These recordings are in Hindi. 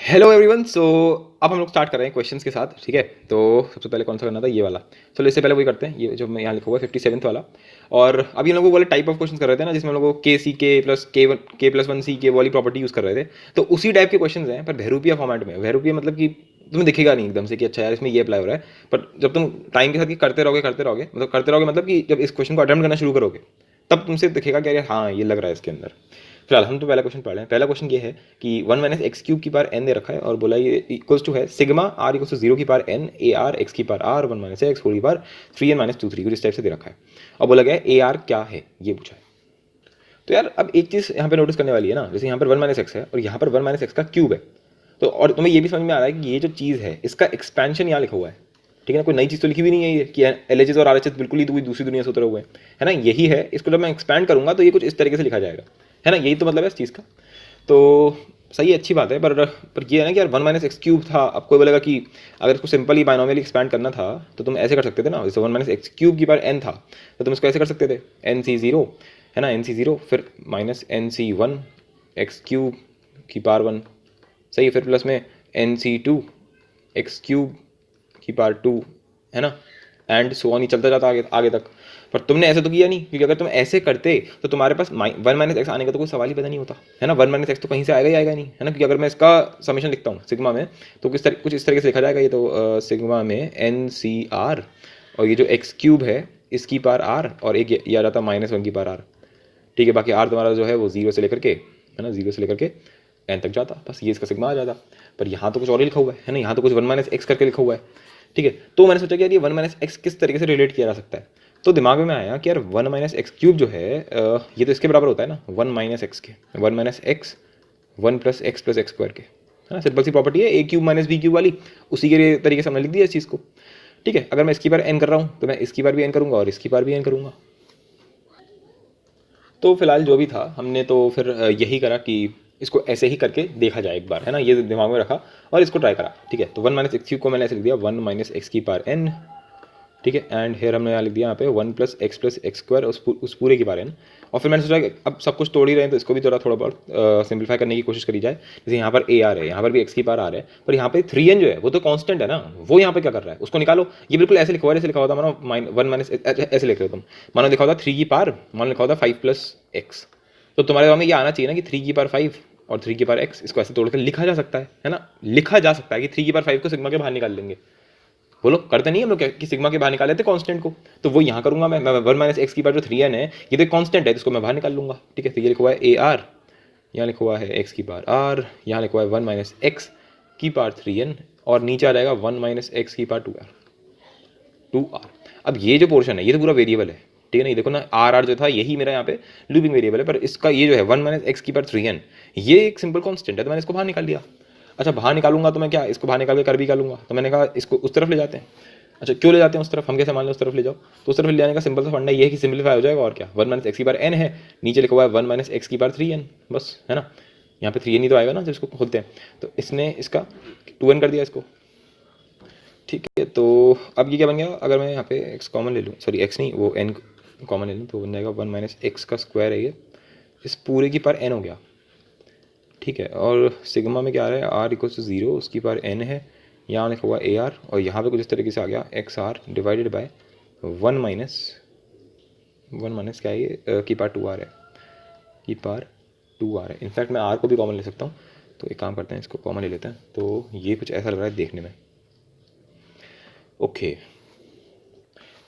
Hello everyone. सो अब हम लोग स्टार्ट कर रहे हैं क्वेश्चंस के साथ, ठीक है। तो सबसे पहले कौन सा करना था, ये वाला। चलो इससे पहले वही करते हैं, ये जो मैं यहाँ लिखा हुआ है 57th वाला। और अभी हम लोग वो वाले टाइप ऑफ क्वेश्चन कर रहे थे ना, जिसमें हम लोग के सी के प्लस के प्लस वन सी के वाली प्रॉपर्टी यूज़ कर रहे थे। तो उसी टाइप के क्वेश्चन हैं, पर बहरूपिया फॉर्मेट में। बहरूपिया मतलब कि तुम्हें दिखेगा नहीं एकदम से कि अच्छा यार इसमें ये अप्लाई हो रहा है, पर जब तुम टाइम के साथ ये करते रहोगे मतलब कि जब इस क्वेश्चन को अटेम्प्ट करना शुरू करोगे तब तुमसे दिखेगा कि यार हाँ ये लग रहा है इसके अंदर। फिलहाल हम तो पहला क्वेश्चन पढ़ रहे हैं। पहला क्वेश्चन ये है कि वन माइनस एक्स क्यूब की पावर एन दे रखा है और बोला ये इक्वल्स टू है sigma r equals to zero की power n a r x की power r one minus x whole की power three n minus two three, कुछ इस टाइप से दे रखा है। और बोला गया ए आर क्या है, ये पूछा है। तो यार अब एक चीज़ यहाँ पे नोटिस करने वाली है ना, जैसे यहाँ पर वन माइनस एक्स है और यहाँ पर वन माइनस एक्स का क्यूब है। तो और तुम्हें ये भी समझ में आ रहा है कि ये जो चीज़ है इसका एक्सपेंशन यहाँ लिखा हुआ है, ठीक है ना। कोई नई चीज़ तो लिखी भी नहीं है ये कि एल एच एस और आर एच एस बिल्कुल ही तो कोई दूसरी दुनिया से उतरे हुए हैं, है ना। यही है, इसको जब मैं एक्सपैंड करूंगा तो ये कुछ इस तरीके से लिखा जाएगा, है ना। यही तो मतलब है इस चीज़ का। तो सही है, अच्छी बात है। पर ये है ना कि यार वन माइनस एक्स क्यूब था। अब कोई बोलेगा कि अगर इसको सिंपली बाइनोमियली एक्सपैंड करना था तो तुम ऐसे कर सकते थे ना, जैसे वन माइनस एक्स क्यूब की पावर एन था तो तुम इसको ऐसे कर सकते थे एन सी जीरो, है ना, एन सी जीरो फिर minus n C one x cube की पावर वन, सही है, फिर प्लस में n C two x cube की पावर टू, है ना। एंड सो ऑन ही चलता जाता आगे आगे तक। पर तुमने ऐसे तो किया नहीं, क्योंकि अगर तुम ऐसे करते तो तुम्हारे पास वन माइनस एक्स आने का तो कोई सवाल ही पैदा नहीं होता, है ना। वन माइनस एक्स तो कहीं से आएगा ही आएगा नहीं, है ना। क्योंकि अगर मैं इसका समीशन लिखता हूँ सिग्मा में तो कुछ इस तरीके से लिखा जाएगा। ये तो सिग्मा में एन सी आर और ये जो एक्स क्यूब है इसकी पावर आर और एक ये आ जाता माइनस वन की पावर आर, ठीक है। बाकी आर तुम्हारा जो है वो जीरो से लेकर के, है ना, जीरो से लेकर के एन तक जाता, बस ये इसका सिग्मा आ जाता। पर यहाँ तो कुछ और ही लिखा हुआ है ना, यहाँ तो कुछ वन माइनस एक्स करके लिखा हुआ है, ठीक है। तो मैंने सोचा कि यार ये वन माइनस एक्स किस तरीके से रिलेट किया जा सकता है। तो दिमाग में आया कि यार वन माइनस एक्स क्यूब जो है ये तो इसके बराबर होता है ना वन माइनस एक्स के, one minus x one plus x square के, है ना। सिंपल सी प्रॉपर्टी है a cube minus B cube वाली, उसी के तरीके से हमने लिख दिया इस चीज़ को, ठीक है। अगर मैं इसकी बार एन कर रहा हूँ तो मैं इसकी बार भी एन करूँगा और इसकी बार भी एन करूँगा। तो फिलहाल जो भी था हमने तो फिर यही करा कि इसको ऐसे ही करके देखा जाए एक बार, है ना। ये दिमाग में रखा और इसको ट्राई करा, ठीक है। तो वन माइनस एक्स क्यूब को मैंने ऐसे लिख दिया वन माइनस एक्स की पावर एन, ठीक है। एंड हेयर हमने यहाँ लिख दिया यहाँ पे वन प्लस एक्स स्क्वायर उस पूरे की बारे में। और फिर मैंने सोचा कि अब सब कुछ तोड़ ही रहे हैं तो इसको भी थोड़ा बहुत सिंप्लीफाई करने की कोशिश करी जाए। जैसे यहाँ पर ए आ रहा है, यहाँ पर भी एक्स की पावर आ रहा है, पर यहाँ पे थ्री एन जो है वो तो कांस्टेंट है ना, वो यहाँ पे क्या कर रहा है उसको निकालो। ये बिल्कुल ऐसे लिखा हुआ है, ऐसे लिखा हुआ था मानो वन माइनस ऐसे लिख रहे हो तुम, मानो लिखा हुआ था थ्री की पावर, मानो लिखा हुआ था फाइव प्लस एक्स। तो तुम्हारे दिमाग में ये आना चाहिए ना कि थ्री की पावर फाइव और थ्री की पावर एक्स, इसको ऐसे तोड़कर लिखा जा सकता है ना। लिखा जा सकता है कि थ्री की पावर फाइव को सिग्मा के बाहर निकाल लेंगे। वो लोग करते नहीं हम लोग कि सिग्मा के बाहर निकाल लेते कांस्टेंट को। तो वो यहाँ करूंगा मैं वन माइनस एक्स की पावर जो थ्री एन है ये तो कांस्टेंट है, इसको मैं बाहर निकाल लूंगा, ठीक है। तो ये लिखा हुआ है ए आर, यहाँ लिखा हुआ है एक्स की पावर आर, यहाँ लिखा हुआ है वन माइनस एक्स की पावर थ्री एन और नीचे आ जाएगा वन माइनस एक्स की पावर टू आर। अब ये जो पोर्शन है ये तो पूरा वेरिएबल है, ठीक है ना। ये देखो ना आर आर जो था यही मेरा यहाँ पे लूपिंग वेरिएबल है, पर इसका ये जो है वन माइनस एक्स की पावर थ्री एन ये एक सिंपल कॉन्स्टेंट है, तो मैंने इसको बाहर निकाल लिया। अच्छा बाहर निकालूंगा तो मैं क्या इसको बाहर निकाल के कर भी निकालूंगा, तो मैंने कहा इसको उस तरफ ले जाते हैं। अच्छा क्यों ले जाते हैं उस तरफ, हम कैसे मान लें उस तरफ ले जाओ। तो उस तरफ ले जाने का सिंपल सा फंडा ये है कि सिंपलीफाई हो जाएगा और क्या, वन माइनस एक्स की बार एन है, नीचे लिखा हुआ है वन माइनस एक्स की बार थ्री एन, बस, है ना। यहाँ पे थ्री एन ही तो आएगा ना जब इसको खोलते हैं। तो इसने इसका टू एन कर दिया इसको, ठीक है। तो अब ये क्या बन गया, अगर मैं यहाँ पे एक्स कॉमन ले लूँ, सॉरी एक्स नहीं वो एन कॉमन ले लूँ तो बन जाएगा वन माइनस एक्स का स्क्वायर है ये, इस पूरे की पावर एन हो गया, ठीक है। और सिग्मा में क्या आ रहा है आर इक्वल टू जीरो उसकी पावर एन है, यहाँ लिखा हुआ ए आर और यहाँ पे कुछ इस तरीके से आ गया x r divided by one minus क्या है ये की पावर टू आर है, की पावर टू आर है। इनफैक्ट मैं आर को भी कॉमन ले सकता हूँ, तो एक काम करते हैं इसको कॉमन ले लेते हैं। तो ये कुछ ऐसा लग रहा है देखने में, ओके।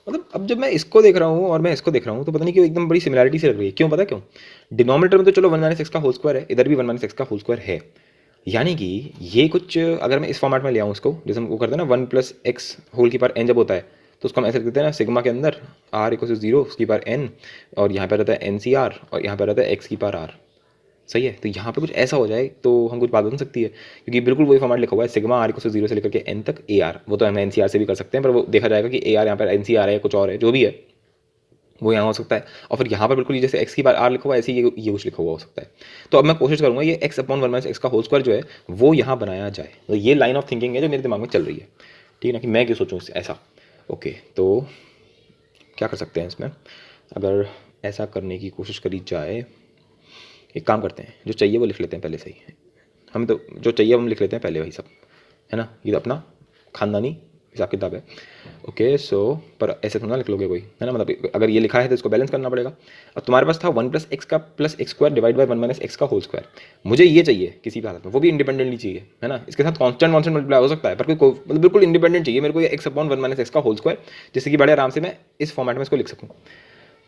मतलब अब जब मैं इसको देख रहा हूँ और मैं इसको देख रहा हूँ तो पता नहीं क्यों एकदम बड़ी सिमिलरिटी से लग रही है। क्यों पता क्यों, डिनोमिनेटर में तो चलो वन माइनस एक्स का होल स्क्वायर है, इधर भी वन माइनस एक्स का होल स्क्वायर है, यानी कि ये कुछ अगर मैं इस फॉर्मेट में ले आऊँ उसको, जैसे हम वो करते हैं ना वन प्लस एक्स होल की पावर एन जब होता है तो उसको हम ऐसे लिख देते हैं ना सिग्मा के अंदर आर इक्वल टू जीरो उसकी पावर एन और यहाँ पर रहता है एन सी आर और यहाँ पर रहता है एक्स की पावर आर, सही है। तो यहाँ पे कुछ ऐसा हो जाए तो हम कुछ बात बन सकती है, क्योंकि बिल्कुल वही फॉर्मेट लिखा हुआ है सिग्मा आर को जीरो से लेकर के एन तक ए आर, वो तो हम एन सी आर से भी कर सकते हैं पर वो देखा जाएगा कि ए आर यहाँ पर एन सी आर है कुछ और है, जो भी है वो यहाँ हो सकता है। और फिर यहाँ पर बिल्कुल जैसे एक्स की बार आर लिखा हुआ है ऐसे ये कुछ लिखा हुआ हो सकता है। तो अब मैं कोशिश करूँगा ये x upon one minus x का होल स्क्वायर जो है वो यहाँ बनाया जाए। तो ये लाइन ऑफ थिंकिंग है जो मेरे दिमाग में चल रही है, ठीक है ना, कि मैं क्यों सोचूँ ऐसा। ओके तो क्या कर सकते हैं इसमें, अगर ऐसा करने की कोशिश करी जाए, एक काम करते हैं जो चाहिए वो लिख लेते हैं पहले से ही, हम तो जो चाहिए हम लिख लेते हैं पहले, वही सब है ना, ये तो अपना खानदानी हिसाब किताब है। ओके सो पर ऐसे थोड़ा लिख लोगे कोई, है ना, मतलब अगर ये लिखा है तो इसको बैलेंस करना पड़ेगा। अब तुम्हारे पास था 1 + x का plus x square divide by 1 - x का होल स्क्वायर। मुझे ये चाहिए किसी भी हालत में, वो भी इंडिपेंडेंटली चाहिए, है ना, इसके साथ कांस्टेंट मल्टीप्लाई हो सकता है, पर कोई मतलब बिल्कुल इंडिपेंडेंट चाहिए मेरे को, ये x/1 - x का होल स्क्वायर, जिससे कि बड़े आराम से मैं इस फॉर्मेट में इसको लिख सकूँ।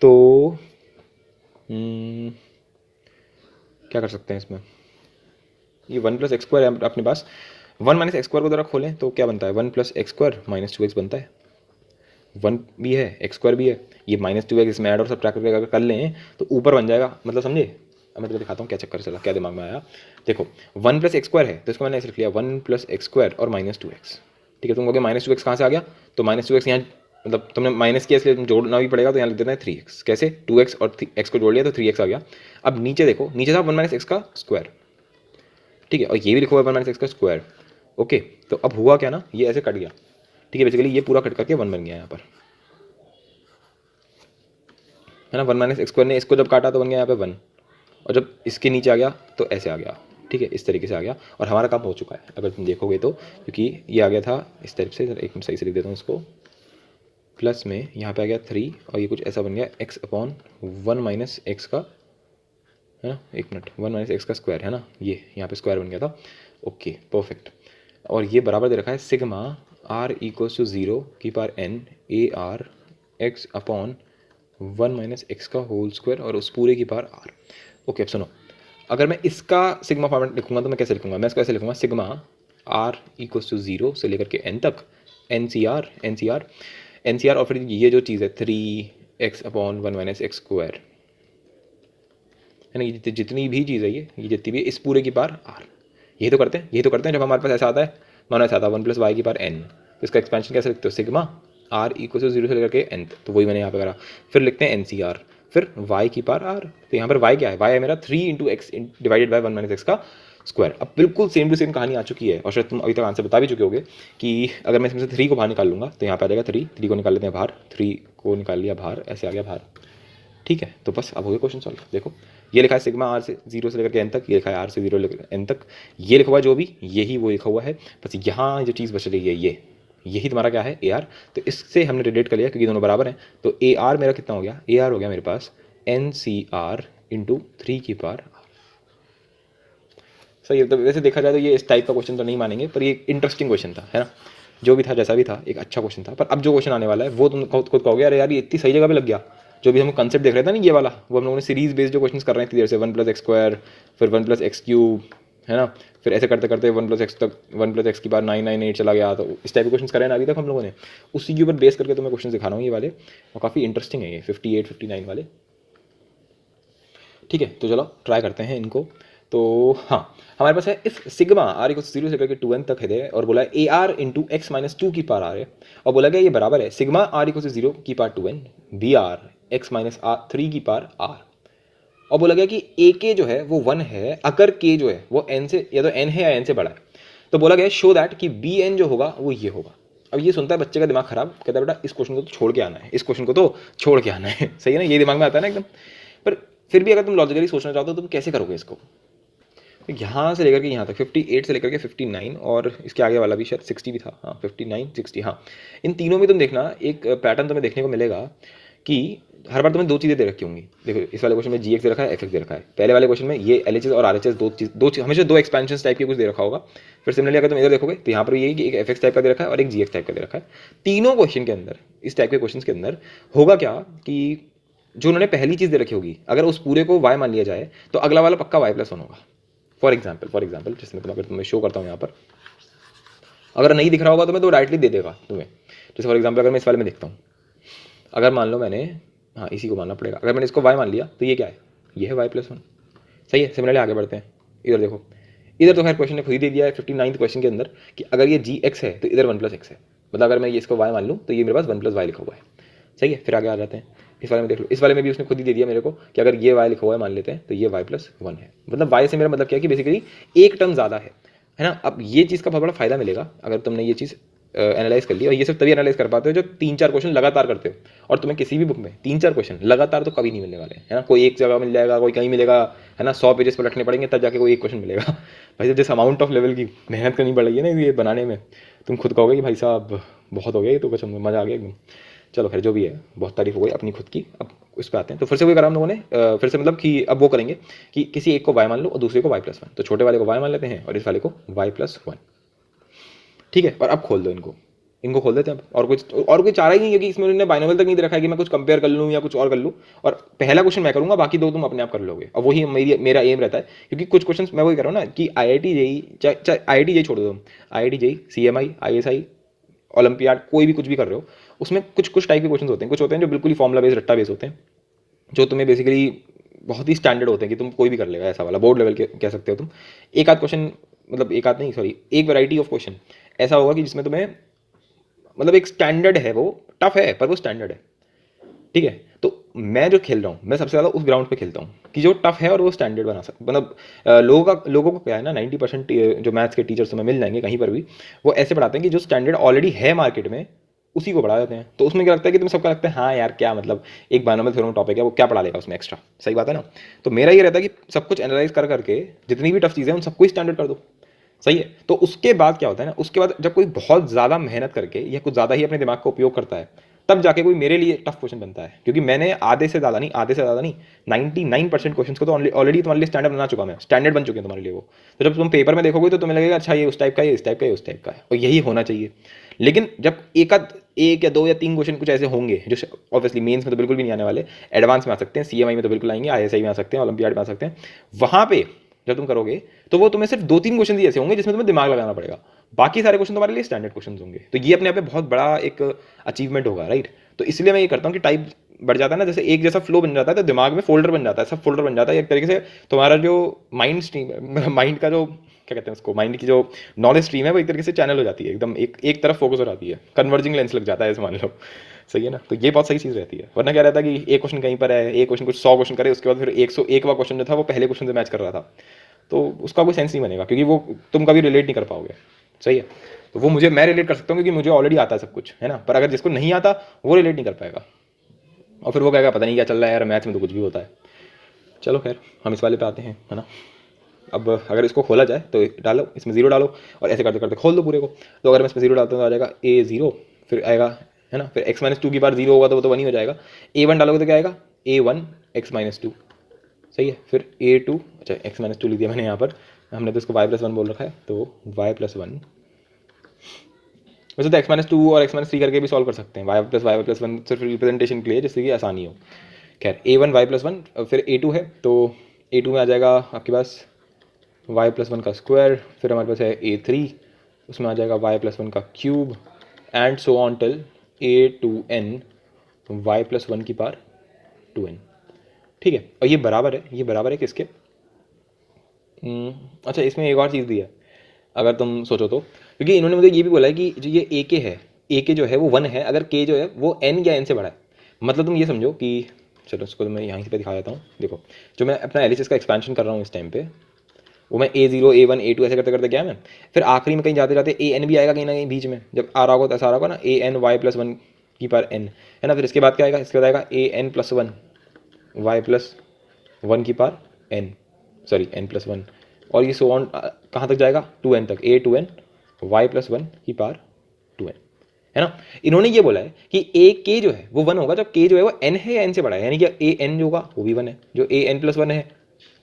तो क्या कर सकते हैं इसमें, ये 1 + x स्क्वायर है अपने पास, 1 - x स्क्वायर को जरा खोलें तो क्या बनता है, 1 + x स्क्वायर - 2x बनता है, 1 भी है x स्क्वायर भी है, ये -2x इसमें ऐड और सब्ट्रैक्ट करके अगर कर लें तो ऊपर बन जाएगा, मतलब समझे। अब मैं तुमको दिखाता हूँ क्या चक्कर चला, क्या दिमाग में आया। देखो 1 + x स्क्वायर है तो इसको मैंने ऐसे लिख लिया 1 + x स्क्वायर और -2x। ठीक है, तुम कहोगे -2x कहाँ से आ गया, तो -2x यहाँ मतलब तुमने माइनस किया इसलिए जोड़ना भी पड़ेगा, तो यहाँ लिख देना है 3x। कैसे, 2x और x को जोड़ लिया तो 3x आ गया। अब नीचे देखो, नीचे था 1 - x का स्क्वायर, ठीक है, और ये भी लिखा हुआ है 1 - x का स्क्वायर। ओके, तो अब हुआ क्या ना, ये ऐसे कट गया, ठीक है, बेसिकली ये पूरा कट करके 1 बन गया यहाँ पर, है ना। 1 - x स्क्वायर ने इसको जब काटा तो बन गया यहाँ पे 1, और जब इसके नीचे आ गया तो ऐसे आ गया, ठीक है, इस तरीके से आ गया, और हमारा काम हो चुका है अगर तुम देखोगे तो, क्योंकि ये आ गया था इस तरफ से, एक मिनट सही से लिख देता हूँ इसको, प्लस में यहाँ पे आ गया 3 और ये कुछ ऐसा बन गया x/1 - x का, है ना, एक मिनट, 1 - x का स्क्वायर, है ना, ये यहाँ पे स्क्वायर बन गया था। ओके परफेक्ट, और ये बराबर दे रखा है सिग्मा r = 0 की power n a r x/1 - x का होल स्क्वायर और उस पूरे की पावर r। ओके, अब सुनो, अगर मैं इसका सिग्मा फॉर्मेट लिखूंगा तो मैं कैसे लिखूंगा, मैं इसको ऐसे लिखूंगा सिग्मा r = 0 से लेकर के n तक NCR, और फिर ये जो चीज़ है 3x/1 - x स्क्वायर, है ना, ये जितनी भी चीज़ है ये जितनी भी है, इस पूरे की पावर r। यही तो करते हैं जब हमारे पास ऐसा आता है, मानो ऐसा आता है 1 + y की पावर n, तो इसका एक्सपेंशन कैसे लिखते हो, सिग्मा r = 0 से लेकर के n, तो वही मैंने यहाँ पे करा। फिर लिखते हैं NCR, फिर y की पावर r, तो यहाँ पर y क्या है, y है मेरा 3 × x डिवाइडेड बाई 1 - x का स्क्वायर। अब बिल्कुल सेम टू सेम कहानी आ चुकी है, और शायद तुम अभी तक आंसर बता भी चुके होगे कि अगर मैं इसमें से 3 को बाहर निकाल लूँगा तो यहाँ पे आ जाएगा 3 को निकाल लेते हैं बाहर, 3 को निकाल लिया बाहर, ऐसे आ गया बाहर, ठीक है। तो बस अब हो गया क्वेश्चन सॉल्व। देखो ये लिखा है सिग्मा r से 0 से लेकर के n तक, ये लिखा है r से 0 लेकर n तक, ये लिखा हुआ है जो भी, यही वो लिखा हुआ है, बस यहाँ जो चीज़ बच रही है ये, यही तुम्हारा क्या है AR। तो इससे हमने रिलेट कर लिया क्योंकि दोनों बराबर हैं, तो AR मेरा कितना हो गया, AR हो गया मेरे पास NCR × 3 की पावर r। सही है, तो वैसे देखा जाए तो ये इस टाइप का क्वेश्चन तो नहीं मानेंगे, पर ये इंटरेस्टिंग क्वेश्चन था, है ना, जो भी था जैसा भी था एक अच्छा क्वेश्चन था। पर अब जो क्वेश्चन आने वाला है वो तुम खुद कहोगे अरे यार ये इतनी सही जगह पे लग गया। जो भी हम कंसेप्ट देख रहे थे ना, ये वाला, वो हम लोगों ने सीरीज बेस्ड जो क्वेश्चन कर रहे हैं इतनी देर से, 1 + x स्क्वायर, फिर 1 + x³, है ना, फिर ऐसे करते करते 1 + x तक 1 + x की बार 998 चला गया, तो इस टाइप के क्वेश्चन कर रहे हैं अभी तक हम लोगों ने, उसी के ऊपर बेस करके तो मैं क्वेश्चन दिखा रहा हूँ ये वाले, और काफ़ी इंटरेस्टिंग है ये 58 59 वाले। ठीक है, तो चलो ट्राई करते हैं इनको। तो हाँ, हमारे पास है इस सिग्मा r = 0 से लेकर 2n तक है, और बोला है AR × x - 2 की पावर r है, और बोला गया ये बराबर है सिग्मा r = 0 की पावर 2n BR x - 3 की पावर r, और बोला गया कि a k जो है वो 1 है अगर k जो है वो n से, या तो n है या n से बड़ा है। तो बोला गया शो दैट कि bn जो होगा वो ये होगा। अब ये सुनता है बच्चे का दिमाग खराब, कहता है बेटा इस क्वेश्चन को तो छोड़ के आना है, इस क्वेश्चन को तो छोड़ के आना है, सही है ना, ये दिमाग में आता है ना एकदम। पर फिर भी अगर तुम लॉजिकली सोचना चाहते हो तो तुम कैसे करोगे इसको, तो यहाँ से लेकर के यहाँ तक 58 से लेकर के 59, और इसके आगे वाला भी शायद 60 भी था, हाँ 59 60, हाँ इन तीनों में तुम देखना एक पैटर्न तुम्हें देखने को मिलेगा कि हर बार तुम्हें दो चीज़ें दे रखी होंगी। देखो इस वाले क्वेश्चन में GX दे रखा है, FX दे रखा है, पहले वाले क्वेश्चन में ये LHS और RHS दो चीज़ हमेशा दो एक्सपेंशन टाइप के कुछ दे रखा होगा। फिर सिमिलरली अगर तुम इधर देखोगे तो यहाँ पर यही कि एक FX टाइप का दे रखा है और एक GX टाइप का दे रखा है। तीनों क्वेश्चन के अंदर, इस टाइप के क्वेश्चन के अंदर होगा क्या कि जो उन्होंने पहली चीज़ दे रखी होगी अगर उस पूरे को y मान लिया जाए तो अगला वाला पक्का y+1 होगा। फॉर एग्जाम्पल जिसमें अगर तुम्हें शो करता हूँ यहाँ पर, अगर नहीं दिख रहा होगा तो मैं तो डायरेक्टली दे देगा तुम्हें। जैसे फॉर एग्जाम्पल अगर मैं इस वाले में देखता हूँ, अगर मान लो मैंने, हाँ इसी को मानना पड़ेगा, अगर मैंने इसको y मान लिया तो ये क्या है, ये है y+1। सही है, सिमिलरली आगे बढ़ते हैं, इधर देखो, इधर तो खैर क्वेश्चन ने खुद ही दे दिया है 59 क्वेश्चन के अंदर कि अगर ये GX है तो इधर 1 + x है, मतलब अगर मैं ये इसको y मान लूँ तो ये मेरे पास 1 + y लिखा हुआ है। सही है, फिर आगे आ जाते हैं, इस वाले में देख लो, इस वाले में भी उसने खुद ही दे दिया मेरे को कि अगर ये y लिखा हुआ है मान लेते हैं तो ये y+1 है, मतलब y से मेरा मतलब क्या है कि बेसिकली एक टर्म ज़्यादा है ना। अब ये चीज़ का बहुत बड़ा फायदा मिलेगा अगर तुमने ये चीज़ एनालाइज कर लिया। और ये सब तभी एनालाइज कर पाते हो जो 3-4 क्वेश्चन लगातार करते हो। और तुम्हें किसी भी बुक में 3-4 क्वेश्चन लगातार तो कभी नहीं मिलने वाले, है ना। कोई एक जगह मिल जाएगा, कोई कहीं मिलेगा, है ना। 100 पेजेस पर रखने पड़ेंगे तब जाके कोई एक क्वेश्चन मिलेगा। भाई साहब जिस अमाउंट ऑफ लेवल की मेहनत करनी पड़ रही है ना ये बनाने में, तुम खुद कहोगे कि भाई साहब बहुत हो गया ये तो, कुछ मज़ा आ गया एकदम। चलो खैर जो भी है, बहुत तारीफ हो गई अपनी खुद की। अब उस पर आते हैं। तो फिर से वही करा हम लोगों ने, फिर से मतलब कि अब वो करेंगे कि किसी एक को y मान लो और दूसरे को y+1। तो छोटे वाले को y मान लेते हैं और इस वाले को y+1, ठीक है। और अब खोल दो इनको, इनको खोल देते हैं अब। और कोई चारा ही नहीं है कि इसमें उन्होंने बाइनोमियल तक नहीं दे रखा है कि मैं कुछ कंपेयर कर लूँ या कुछ और कर लूँ। और पहला क्वेश्चन मैं करूँगा, बाकी दो तुम अपने आप कर लोगे। और वही मेरा एम रहता है, क्योंकि कुछ क्वेश्चन मैं वही कर रहा हूँ ना कि IIT JEE, चाहे IIT JEE छोड़ दो, IIT JEE CMI ISI olympiad कोई भी कुछ भी कर रहे हो, उसमें कुछ कुछ टाइप के क्वेश्चन होते हैं। कुछ होते हैं जो बिल्कुल ही फॉर्मुला बेस्ड रट्टा बेस्ड होते हैं, जो तुम्हें बेसिकली बहुत ही स्टैंडर्ड होते हैं कि तुम कोई भी कर लेगा, ऐसा वाला बोर्ड लेवल के कह सकते हो तुम। एक आध क्वेश्चन, मतलब एक आध नहीं सॉरी, एक वैरायटी ऑफ क्वेश्चन ऐसा होगा कि जिसमें तुम्हें मतलब एक स्टैंडर्ड है, वो टफ है पर वो स्टैंडर्ड है, ठीक है। तो मैं जो खेल रहा हूँ, मैं सबसे ज़्यादा उस ग्राउंड पे खेलता हूँ कि जो टफ है और वो स्टैंडर्ड बना सकता। मतलब लोगों को क्या है ना, 90% जो मैथ्स के टीचर्स तुम्हें मिल जाएंगे कहीं पर भी, वो ऐसे पढ़ाते हैं कि जो स्टैंडर्ड ऑलरेडी है मार्केट में उसी को पढ़ा देते हैं। तो उसमें क्या लगता है कि तुम्हें सबका लगता है हाँ यार क्या मतलब, एक बाइनोमियल थ्योरम टॉपिक है, वो क्या पढ़ा लेगा उसमें एक्स्ट्रा, सही बात है ना। तो मेरा ये रहता है कि सब कुछ एनालाइज कर करके जितनी भी टफ चीज़ें हैं उन सबको ही स्टैंडर्ड कर दो, सही है। तो उसके बाद क्या होता है ना, उसके बाद जब कोई बहुत ज़्यादा मेहनत करके या कुछ ज़्यादा ही अपने दिमाग का उपयोग करता है, तब जाके कोई मेरे लिए टफ क्वेश्चन बनता है। क्योंकि मैंने आधे से ज़्यादा नहीं 99% क्वेश्चन को तो ऑलरेडी तुम्हारे लिए स्टैंडर्ड बना चुका, मैं स्टैंडर्ड बन चुके हैं तुम्हारे लिए वो। तो जब तुम पेपर में देखोगे तो तुम्हें लगेगा अच्छा ये उस टाइप का है, ये इस टाइप का है, उस टाइप का है, और यही होना चाहिए। लेकिन जब एक या दो या तीन क्वेश्चन कुछ ऐसे होंगे जो ऑब्वियसली मेंस में तो बिल्कुल भी नहीं आने वाले, एडवांस में आ सकते हैं, CMI में तो बिल्कुल आएंगे, ISI में आ सकते हैं, ओलंपियाड में आ सकते हैं, वहाँ पे जब तुम करोगे तो वो तुम्हें सिर्फ 2-3 क्वेश्चन ही ऐसे होंगे जिसमें तुम्हें दिमाग लगाना पड़ेगा। बाकी सारे क्वेश्चन तुम्हारे लिए स्टैंडर्ड क्वेश्चन होंगे। तो ये अपने आप में बहुत बड़ा एक अचीवमेंट होगा, राइट। तो इसलिए मैं ये करता हूँ कि टाइप बढ़ जाता है ना, जैसे एक जैसा फ्लो बन जाता है तो दिमाग में फोल्डर बन जाता है, सब फोल्डर बन जाता है एक तरीके से। तुम्हारा जो माइंड स्ट्रीम, माइंड का जो क्या कहते हैं उसको, माइंड की जो नॉलेज स्ट्रीम है वो एक तरीके से चैनल हो जाती है, एकदम एक तरफ फोकस हो जाती है, कन्वर्जिंग लेंस लग जाता है ऐसे मान लो, सही है ना। तो ये बहुत सही चीज़ रहती है। वरना क्या रहता है कि एक क्वेश्चन कहीं पर है, एक क्वेश्चन कुछ 100 क्वेश्चन करे, उसके बाद फिर 101वां क्वेश्चन जो था वो पहले क्वेश्चन से मैच कर रहा था, तो उसका कोई सेंस नहीं बनेगा, क्योंकि वो तुम कभी रिलेट नहीं कर पाओगे, सही है। तो वो मैं रिलेट कर सकता हूँ क्योंकि मुझे ऑलरेडी आता है सब कुछ, है ना। पर अगर जिसको नहीं आता वो रिलेट नहीं कर पाएगा, और फिर वो कहेगा पता नहीं क्या चल रहा है यार, मैथ्स में तो कुछ भी होता है। चलो खैर हम इस वाले पे आते हैं, है ना। अब अगर इसको खोला जाए तो डालो, इसमें 0 डालो, और ऐसे करते करते खोल दो पूरे को। तो अगर मैं इसमें 0 डालता हूँ तो आ जाएगा A0, फिर आएगा, है ना, फिर x-2 की बार 0 होगा तो वो तो 1 ही हो जाएगा। A1 डालोगे तो क्या आएगा A1 x-2, सही है। फिर A2, अच्छा x-2 लिख दिया मैंने यहाँ पर, हमने तो इसको y+1 बोल रखा है, तो y+1। वैसे तो x-2 और x-3 करके भी सॉल्व कर सकते हैं, y+1 सिर्फ रिप्रेजेंटेशन के लिए, जिससे कि आसानी हो। खैर A1 y+1, फिर A2 है, तो A2 में आ जाएगा आपके पास y+1 का स्क्वायर, फिर हमारे पास है A3, उसमें आ जाएगा y+1 का cube, and so on till A2n y+1 की पावर 2n, ठीक है। और ये बराबर है किसके, अच्छा इसमें एक और चीज़ दी है अगर तुम सोचो तो, क्योंकि इन्होंने मुझे ये भी बोला है कि जो ये ए के जो है वो 1 है अगर के जो है वो n या n से बड़ा है। मतलब तुम ये समझो कि, चलो इसको तो मैं यहाँ पे दिखा देता हूँ। देखो जो मैं अपना एलिसिस का एक्सपेंशन कर रहा हूँ इस टाइम पे, वो मैं A0 A1 A2 ऐसे करते करते गया मैं, फिर आखिरी में कहीं जाते जाते AN भी आएगा कहीं ना कहीं बीच में, जब आ रहा होगा तो ऐसा आ रहा होगा ना AN y+1 की पावर n, है ना। फिर इसके बाद क्या आएगा, इसके बाद आएगा AN+1 y+1 की पावर n, सॉरी n+1, और ये सो ऑन कहाँ तक जाएगा 2n तक, A2n y+1 की पावर 2n, है ना। इन्होंने ये बोला है कि ए के जो है वो 1 होगा जब के जो है वो n है या n से बड़ा है, यानी कि ए एन जो होगा वो भी 1 है, जो AN+1 है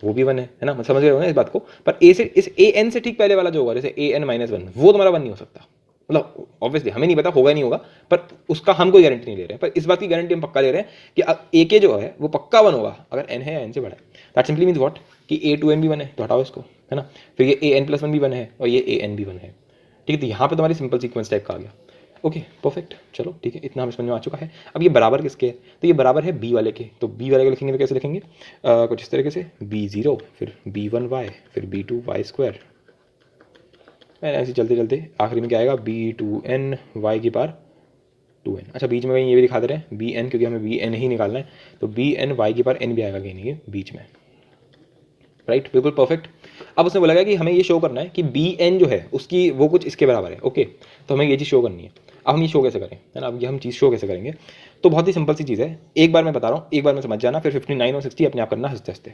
वो भी 1 है ना। समझ रहे हो ना इस बात को। पर ए से इस AN से ठीक पहले वाला जो होगा जैसे AN-1 वो तुम्हारा 1 नहीं हो सकता। मतलब ऑब्वियसली हमें नहीं पता होगा नहीं होगा, पर उसका हम कोई गारंटी नहीं ले रहे हैं, पर इस बात की गारंटी हम पक्का ले रहे हैं कि ए के जो है वो पक्का 1 होगा अगर n है या n से बड़ा है। दैट सिंपली मीन्स व्हाट कि A2n भी 1 है, तो हटाओ इसको, है ना। फिर ये AN+1 भी 1 है और ये AN भी 1 है, ठीक है। तो यहाँ पे तुम्हारी सिंपल सीक्वेंस टाइप का आ गया। ओके परफेक्ट, चलो ठीक है, इतना हमें समझ में आ चुका है। अब ये बराबर किसके है, तो ये बराबर है बी वाले के। तो बी वाले के लिखेंगे तो कैसे लिखेंगे, कुछ इस तरीके से B0 फिर B1y फिर B2y², ऐसे चलते चलते आखिरी में क्या आएगा B2n y की पावर 2n। अच्छा बीच में कहीं ये भी दिखा दे रहे हैं Bn, क्योंकि हमें Bn ही निकालना है, तो Bn y की पावर n भी आएगा कहीं नहीं बीच में, राइट, बिल्कुल परफेक्ट। अब उसने बोला गया कि हमें ये शो करना है कि बी एन जो है उसकी वो कुछ इसके बराबर है। ओके, तो हमें ये चीज़ शो करनी है। अब हम ये शो कैसे करें, है ना, अब ये हम चीज़ शो कैसे करेंगे, तो बहुत ही सिंपल सी चीज़ है। एक बार मैं बता रहा हूँ, एक बार में समझ जाना, फिर 59 और 60 अपने आप करना हंसते हंसते।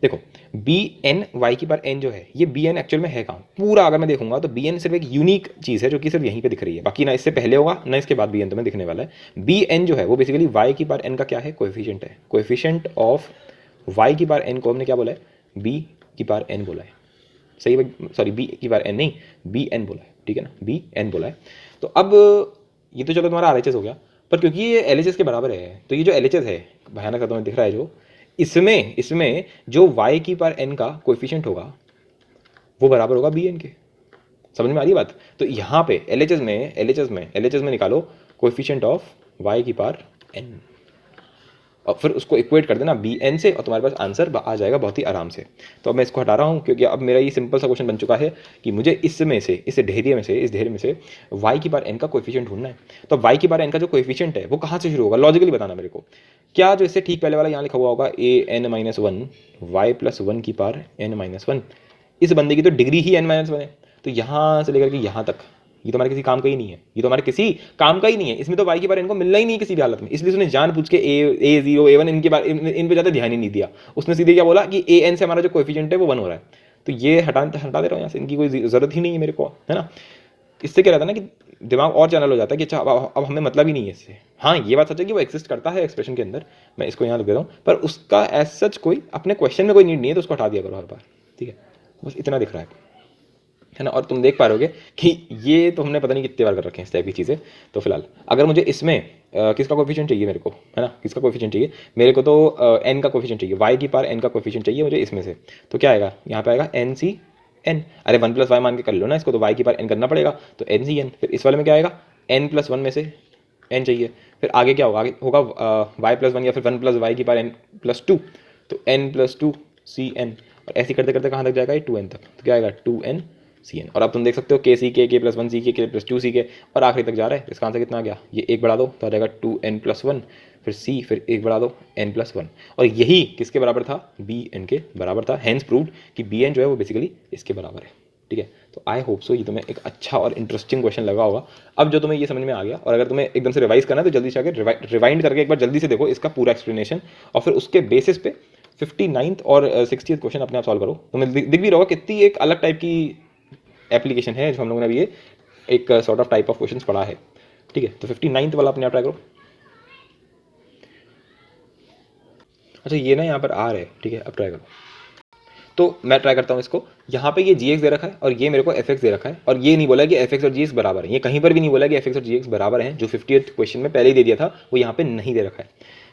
देखो, बी एन वाई की पावर एन जो है, ये बी एन एक्चुअल में है कहाँ पूरा अगर मैं देखूंगा तो बी एन सिर्फ एक यूनिक चीज़ है जो कि सिर्फ यहीं पे दिख रही है, बाकी ना इससे पहले होगा ना इसके बाद बी एन तुम्हें दिखने वाला है। बी एन जो है वो बेसिकली वाई की पावर एन का क्या है, कोएफिशिएंट है। कोएफिशिएंट ऑफ वाई की पावर एन को हमने क्या बोला है, बी की पावर एन बोला है। सही है, सॉरी बी की पावर एन नहीं, बी एन बोला है, ठीक है ना, बी एन बोला है। तो अब ये तो चलो तुम्हारा आर एच एस हो गया, पर क्योंकि ये एल एच एस के बराबर है, तो ये जो एल एच एस है भयानक सा तुम्हें दिख रहा है जो, इसमें जो y की पावर n का कोएफिशिएंट होगा वो बराबर होगा bn के। समझ में आ रही है बात? तो यहाँ पे एलएचएस में निकालो कोएफिशिएंट ऑफ y की पावर n और फिर उसको इक्वेट कर देना bn से और तुम्हारे पास आंसर आ जाएगा बहुत ही आराम से। तो अब मैं इसको हटा रहा हूँ क्योंकि अब मेरा ये सिंपल सा क्वेश्चन बन चुका है कि मुझे इस ढेर में से y की पावर n का कोएफिशिएंट ढूंढना है। तो y की पावर n का जो कोएफिशिएंट है वो कहाँ से शुरू होगा, लॉजिकली बताना मेरे को। क्या जो इससे ठीक पहले वाला यहाँ लिखा हुआ होगा an-1 y प्लस 1 की पावर n-1, इस बंदे की तो डिग्री ही n-1 है। तो यहाँ से लेकर के यहाँ तक ये तो हमारे किसी काम का ही नहीं है, ये तो हमारे किसी काम का ही नहीं है। इसमें तो y की पावर इनको मिलना ही नहीं किसी भी हालत में, इसलिए उसने जान पूछ के a0 a1 इनके बारे इन पे ज़्यादा ध्यान ही नहीं दिया। उसने सीधे क्या बोला कि an से हमारा जो कोएफिशिएंट है वो 1 हो रहा है, तो ये हटा दे रहा हूँ यहाँ से, इनकी कोई ज़रूरत ही नहीं है मेरे को, है ना। इससे क्या रहता है ना कि दिमाग और चैनल हो जाता है कि अच्छा अब हमें मतलब ही नहीं है इससे। हाँ, ये बात सच है कि वो एक्सिस्ट करता है एक्सप्रेशन के अंदर, मैं इसको यहाँ लिख देता हूँ, पर उसका एज सच कोई अपने क्वेश्चन में कोई नीड नहीं है, तो उसको हटा दिया करो हर बार, ठीक है। बस इतना दिख रहा है ना। और तुम देख पा रहोगे कि ये तो हमने पता नहीं कितनी बार कर रखे हैं इस टाइप की चीज़ें। तो फिलहाल अगर मुझे इसमें किसका कोएफिशिएंट चाहिए मेरे को, है ना, किसका कोएफिशिएंट चाहिए मेरे को, तो एन का कोएफिशिएंट चाहिए, वाई की पावर एन का कोएफिशिएंट चाहिए मुझे इसमें से। तो क्या आएगा यहाँ पे, आएगा एन सी एन। अरे 1 + y मान के कर लो ना इसको, तो y की पावर n करना पड़ेगा, तो एन सी एन। फिर इस वाले में क्या आएगा, n+1 में से n चाहिए। फिर आगे क्या होगा, आगे होगा y+1 या फिर 1 + y की पावर n+2, तो n+2 cn। और ऐसे करते करते कहाँ तक जाएगा, ये 2n तक। तो क्या आएगा 2n cn। और अब तुम देख सकते हो k ck k+1 ck k+2 ck और आखिरी तक जा रहा है। इसका आंसर कितना आ गया, ये एक बढ़ा दो तो आ जाएगा 2n+1, फिर c, फिर एक बढ़ा दो n+1। और यही किसके बराबर था, bn के बराबर था। हैंस प्रूव्ड कि bn जो है वो बेसिकली इसके बराबर है, ठीक है। तो आई होप सो ये तुम्हें एक अच्छा और इंटरेस्टिंग क्वेश्चन लगा होगा। अब जो तुम्हें ये समझ में आ गया, और अगर तुम्हें एकदम से रिवाइज करना है तो जल्दी से आकर रिवाइंड करके एक बार जल्दी से देखो इसका पूरा एक्सप्लेनेशन, और फिर उसके बेसिस पे 59th और 60th क्वेश्चन अपने आप सॉल्व करो। तुम्हें दिख भी रहा होगा कितनी एक अलग टाइप की एप्लीकेशन है जो हम लोगों ने अभी ये एक sort of type of question पढ़ा है, ठीक है। तो 59th वाला अपने आप ट्राई करो। अच्छा, ये ना यहाँ पर आ रहा है, ठीक है, अब ट्राई करो। तो मैं ट्राई करता हूँ इसको। यहाँ पे ये जी दे रखा है और ये मेरे को एफ दे रखा है, और ये नहीं बोला कि एफ और जी बराबर है, ये कहीं पर भी नहीं बोला कि एफ और जी बराबर है। जो 50th क्वेश्चन में पहले ही दे दिया था वो यहाँ पे नहीं दे रखा है।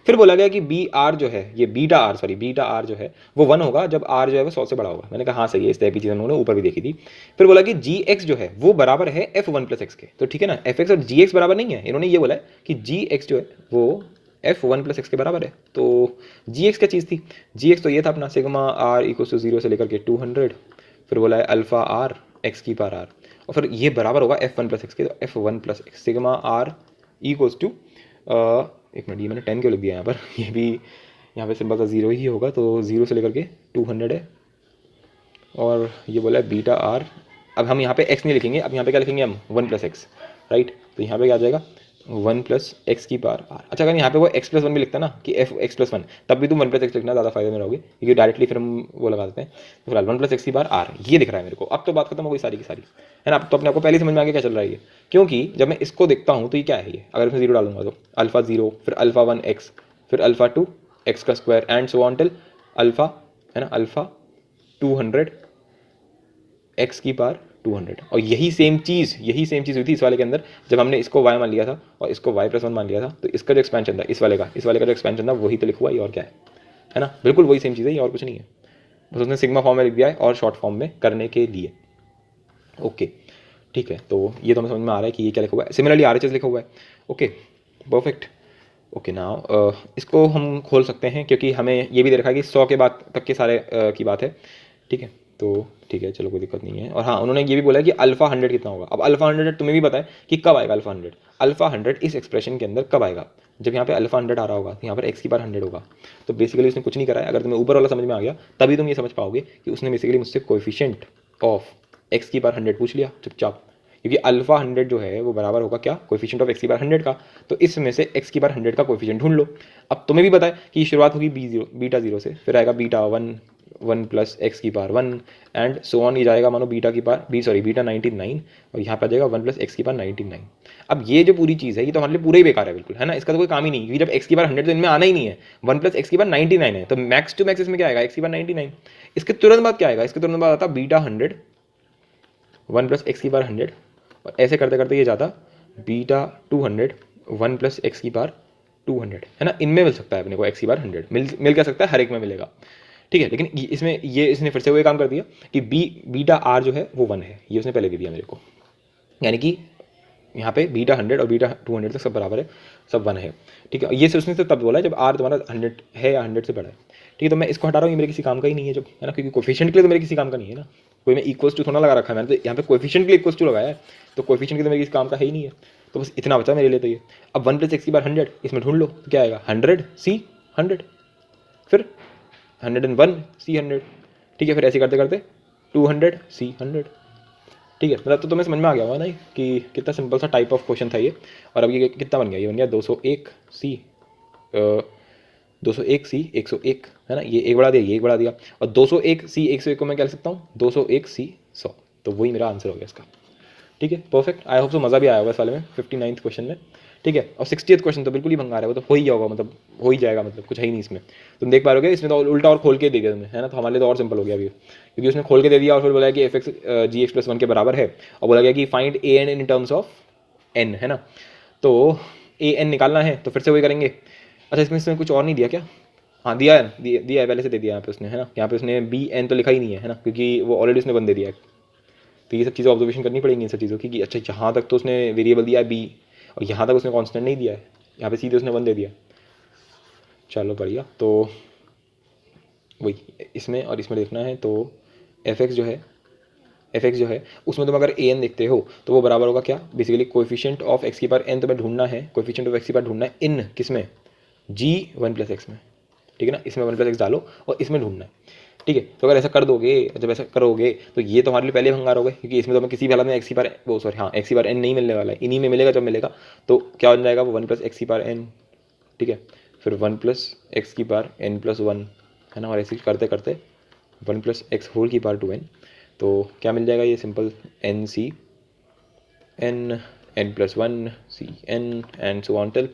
फिर बोला गया कि बी आर जो है, ये बीटा आर जो है वो 1 होगा जब आर जो है वो 100 से बड़ा होगा। मैंने कहा हाँ सही है, इस टाइप की चीज़ हम लोगों ने ऊपर भी देखी थी। फिर बोला कि जी एक्स जो है वो बराबर है f1+x के। तो ठीक है ना, एफ और जी एक्स बराबर नहीं है, इन्होंने ये बोला है कि जी एक्स जो है वो f1+x के बराबर है। तो जी एक्स क्या चीज़ थी, जी एक्स तो ये था अपना सिग्मा आर इक्वल टू 0 से लेकर के 200, फिर बोला है अल्फा आर एक्स की पावर आर, और फिर ये बराबर होगा f1+x के। तो f1+x sigma r equals to, एक मिनट, ये मैंने 10 क्यों लिख दिया यहाँ पर, ये भी यहाँ पे सिंपल सा 0 ही होगा, तो 0 से लेकर के 200 है, और ये बोला है बीटा आर। अब हम यहाँ पे x नहीं लिखेंगे, अब यहाँ पे क्या लिखेंगे हम 1+x, राइट। तो यहाँ पे क्या आ जाएगा 1+x की पावर आर। अच्छा, अगर यहाँ पे वो x+1 भी लिखता है ना कि f(x+1), तब भी तुम 1+x लिखना ज़्यादा फायदे में रहोगे, क्योंकि डायरेक्टली फिर हम वो लगा देते हैं। तो फिलहाल 1+x की पावर आर ये दिख रहा है मेरे को। अब तो बात खत्म हो गई सारी की सारी, है ना। अब तो अपने आपको पहले समझ में आ गया क्या चल रहा है ये, क्योंकि जब मैं इसको देखता हूँ तो ये क्या है, ये अगर मैं 0 डालूंगा तो अल्फा 0, फिर अल्फा 1x, फिर अल्फा 2 x का square and so on till alpha, है ना, अल्फा 200 x की पावर 200। और यही सेम चीज़ हुई थी इस वाले के अंदर, जब हमने इसको y मान लिया था और इसको y+1 मान लिया था। तो इसका जो एक्सपेंशन था इस वाले का जो एक्सपेंशन था वही तो लिखा हुआ है, और क्या है ना, बिल्कुल वही सेम चीज़ है, ये और कुछ नहीं है। बस उसने सिग्मा फॉर्म में लिख दिया है और शॉर्ट फॉर्म में करने के लिए। ओके, ठीक है, तो ये तो हमें समझ में आ रहा है कि ये क्या लिखा हुआ है। सिमिलरली RHS लिखा हुआ है। Okay, perfect. ओके, नाउ इसको हम खोल सकते हैं, क्योंकि हमें ये भी दे रखा है कि 100 के बाद तक के सारे की बात है, ठीक है। तो ठीक है, चलो कोई दिक्कत नहीं है। और हाँ, उन्होंने ये भी बोला है कि अल्फा 100 कितना होगा। अब अल्फा 100 तुम्हें भी पता है कि कब आएगा अल्फा 100। अल्फा 100 इस एक्सप्रेशन के अंदर कब आएगा, जब यहाँ पे अल्फा 100 आ रहा होगा, तो यहाँ पर एक्स की बार 100 होगा। तो बेसिकली उसने कुछ नहीं करा है। अगर तुम्हें ऊपर वाला समझ में आ गया तभी तुम ये समझ पाओगे कि उसने बेसिकली मुझसे कोएफिशिएंट ऑफ एक्स की बार 100 पूछ लिया चुपचाप, क्योंकि अल्फा 100 जो है वो बराबर होगा क्या, कोएफिशिएंट ऑफ एक्स की बार 100 का। तो इसमें से एक्स की बार 100 का कोएफिशिएंट ढूंढ लो। अब तुम्हें भी पता है कि शुरुआत होगी बीटा 0 से, फिर आएगा बीटा 1 1 प्लस एक्स की पावर 1 एंड सो ऑन। ये जाएगा मानो बीटा की पावर बीटा 99 और यहाँ पर आ जाएगा 1 प्लस एक्स की पावर 99। अब ये जो पूरी चीज़ है ये तो हमारे लिए पूरा ही बेकार है बिल्कुल, है ना। इसका तो कोई काम ही नहीं, क्योंकि जब एक्स की पावर 100 तो इनमें आना ही नहीं है। 1 प्लस एक्स की पावर 99 है, तो मैक्स टू मैक्स इसमें क्या आएगा, एक्स की पावर 99। इसके तुरंत बाद क्या आएगा, इसके तुरंत बाद आता बीटा 100 1 प्लस एक्स की पावर 100 और ऐसे करते करते ये जाता बीटा 200 1 प्लस एक्स की पावर 200, है ना। इनमें मिल सकता है अपने को एक्स की पावर 100 मिल क्या सकता है, हर एक में मिलेगा, ठीक है। लेकिन इसमें ये इसने फिर से वो ये काम कर दिया कि बीटा आर जो है वो 1 है, ये उसने पहले दे दिया मेरे को। यानी कि यहाँ पे बीटा 100 और बीटा 200 तक सब बराबर है, सब 1 है, ठीक है। ये से उसने तब बोला है जब आर तुम्हारा 100 है या 100 से बड़ा है, ठीक है। तो मैं इसको हटा रहा हूँ, ये मेरे किसी काम का ही नहीं है जब, है ना, क्योंकि कोएफिशिएंट के लिए तो मेरे किसी काम का नहीं है ना। कोई मैं इक्वल्स टू थोड़ा लगा रखा है मैंने, तो यहाँ पे कोएफिशिएंट के लिए इक्वल्स टू लगाया है, तो कोएफिशिएंट के तो मेरे किसी काम का है ही नहीं है। तो बस इतना बचा मेरे लिए। तो ये अब 1 प्लस एक्स की बार 100 इसमें ढूंढ लो, तो क्या आएगा 100 सी 100, फिर 101 सी 100, ठीक है। फिर ऐसे करते करते 200 सी 100, ठीक है। मतलब तो तुम्हें समझ में आ गया होगा ना कि कितना सिंपल सा टाइप ऑफ क्वेश्चन था ये। और अब ये कितना बन गया, ये बन गया 201 सी 201 सी 101, है ना। ये एक बढ़ा दिया, ये एक बढ़ा दिया, और 201 सी 101 को मैं क्या लिख सकता हूँ, 201 सी 100। तो वही मेरा आंसर हो गया इसका, ठीक है। परफेक्ट। आई होप सो मज़ा भी आया होगा इस वाले में 59th क्वेश्चन में, ठीक है। और 60th क्वेश्चन तो बिल्कुल ही भंगार है, वो तो हो ही होगा, मतलब हो ही जाएगा, मतलब कुछ है ही नहीं इसमें। तुम देख पा रहे हो, इसमें तो उल्टा और खोल के दे दिया तुम्हें, है ना। तो हमारे लिए तो और सिंपल हो गया अभी, क्योंकि उसने खोल के दे दिया और फिर बोला कि f x g x plus 1 के बराबर है, और बोला गया कि find a n in terms of n, है ना। तो ए एन निकालना है, तो फिर से वही करेंगे। अच्छा, इसमें कुछ और नहीं दिया क्या, हाँ दिया है, दिया है पहले से दे दिया यहाँ पे उसने, है ना। यहाँ पे उसने बी एन तो लिखा ही नहीं है ना, क्योंकि वो ऑलरेडी उसने बंद दे दिया है। तो ये सब चीज़ें ऑब्जर्वेशन करनी पड़ेंगी इन सब चीज़ों की, कि अच्छा यहाँ तक तो उसने वेरिएबल दिया है बी, और यहाँ तक उसने कांस्टेंट नहीं दिया है, यहाँ पे सीधे उसने 1 दे दिया। चलो बढ़िया। तो वही इसमें और इसमें देखना है, तो एफ एक्स जो है उसमें तुम अगर ए एन देखते हो तो वो बराबर होगा क्या, बेसिकली कोएफिशिएंट ऑफ एक्स की पावर एन तुम्हें ढूंढना है, कोएफिशिएंट ऑफ एक्स की पावर ढूंढना है इन किसमें, जी 1 प्लस एक्स में, ठीक है ना। इसमें 1 प्लस एक्स डालो और इसमें ढूंढना है, ठीक है। तो अगर ऐसा कर दोगे, जब ऐसा करोगे तो ये तुम्हारे लिए पहले भंगार हो गए, क्योंकि इसमें तो मैं किसी भी हालत में एक्स की पावर वो सॉरी हाँ एक्स की पावर एन नहीं मिलने वाला है, इन्हीं में मिलेगा जब मिलेगा। तो क्या हो जाएगा, वो 1 प्लस एक्स की पावर एन, ठीक है, फिर 1 प्लस एक्स की पावर एन प्लस 1, है ना। और ऐसे करते करते 1 प्लस एक्स होल की पावर 2n, तो क्या मिल जाएगा, ये simple n C n plus 1 C n and so on till